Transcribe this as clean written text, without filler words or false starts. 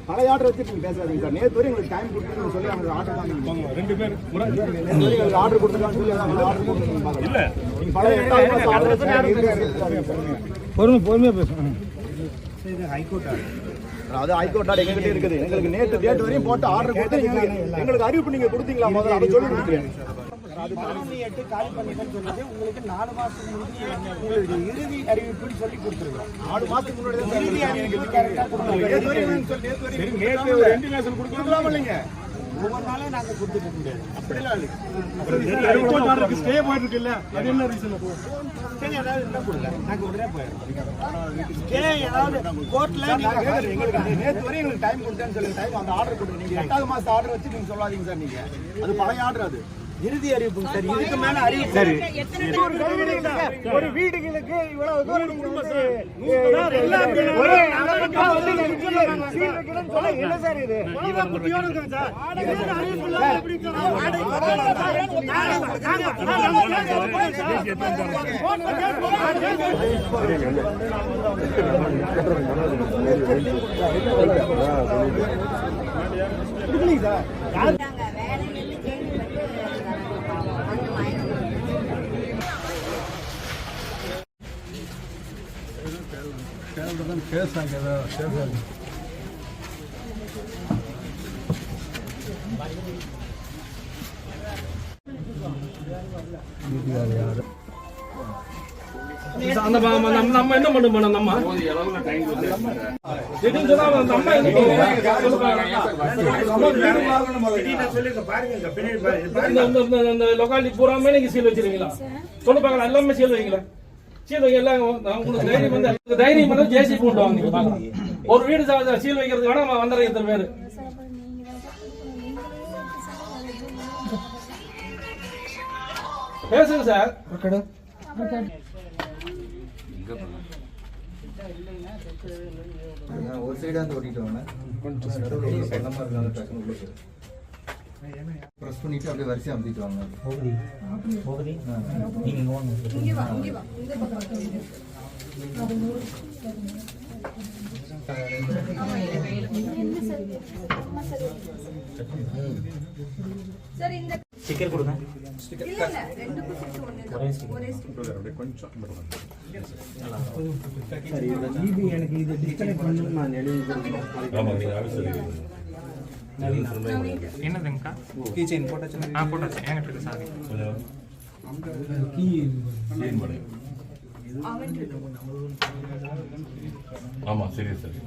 பழைய ஆர்டர் வச்சு நீங்க பேசாதீங்க சார். நேற்று வரை உங்களுக்கு டைம் கொடுத்து சொல்லி அவங்க ஆர்டர் தான் 2 பேர் ஆர்டர் கொடுத்துருக்கான்னு சொல்லி ஆர்டர் கொடுத்துருக்காங்க. இல்ல நீங்க பழைய பொறுமையா பேசுங்க. இது ஹைகோர்ட் ஆர்டர். அது ஹைகோர்ட் ஆர்டர் எங்ககிட்ட இருக்குது. எங்களுக்கு நேற்று டேட் வரையும் போட்டு ஆர்டர் கொடுத்து எங்களுக்கு அறிவிப்பு நீங்க கொடுத்தீங்களா? முதல்ல அதை சொல்லி கொடுத்துருக்கேன். அது 18 காலி பண்ணிட்டேன்னு சொன்னது உங்களுக்கு 4 மாசத்துக்கு முன்னாடி உங்களுக்கு இறுதி அறிவிப்புன்னு சொல்லி கொடுத்துருக்கோம். 4 மாசத்துக்கு முன்னாடி இறுதி அறிவிப்பு கரெக்டா கொடுத்துருக்கோம். நேற்று ஒரு இன்டிமேஷன் கொடுக்கலாம் இல்லைங்க. ஒவ்வொரு நாளும் நாங்க கொடுத்துட்டு முடியாது. அப்படிலாம் இல்லை. ஸ்டே போயிட்டு இருக்குல்ல, அது என்ன ரீசன்? ஸ்டே ஏதாவது இருந்தா கொடுங்க, நாங்க உடனே போயிடுறோம். ஸ்டே ஏதாவது கோர்ட்ல எங்களுக்கு நேற்று வரையும் எங்களுக்கு டைம் கொடுத்தேன்னு சொல்லுங்க. டைம் அந்த ஆர்டர் கொடுங்க. நீங்க 8வது மாசம் ஆர்டர் வச்சு நீங்க சொல்லாதீங்க சார். நீங்க அது பழைய ஆர்டர். அது இறுதி அறிவிப்புங்க சார். இதுக்கு மேல அறிவிப்பு சரி. ஒரு வீடுகளுக்கு இவ்வளவு தூரம் என்ன சார் இது? கேஸ் ஆகியதா நம்ம என்ன பண்ணணும்? நம்ம லொக்காலிட்டி பூராமே நீங்க சீல் வச்சிருக்கீங்களா? சொல்லு பாக்கலாம். எல்லாமே சீல் வைக்கல. சீல் வைக்கலாம். உங்களுக்கு தைரியம் வந்து தைரியம் வந்து ஜேசிபி கொண்டு வாங்க. நீங்க பாக்கலாம். ஒரு வீடு சீல் வைக்கிறதுக்கு வேணா வந்துடுறேன். இத்தனை பேரு பேசுங்க சார். ஒரு சைடா ஓட்டிட்டு வாங்க. பிரஸ் பண்ணிட்டு அப்படியே வரிசையா அமுத்திட்டு வாங்க. ஸ்டிக்கர் கொடுங்க. எனக்கு இது டிஸ்கனெக்ட் பண்ணனும். நான் எழுதி என்னதுங்கக்கா? கீ செயின் போட்டாச்சு. போட்டாச்சு. என்கிட்ட இருக்கு சாவி. கீ செயின் பண்ணு. ஆமா சரி சரி.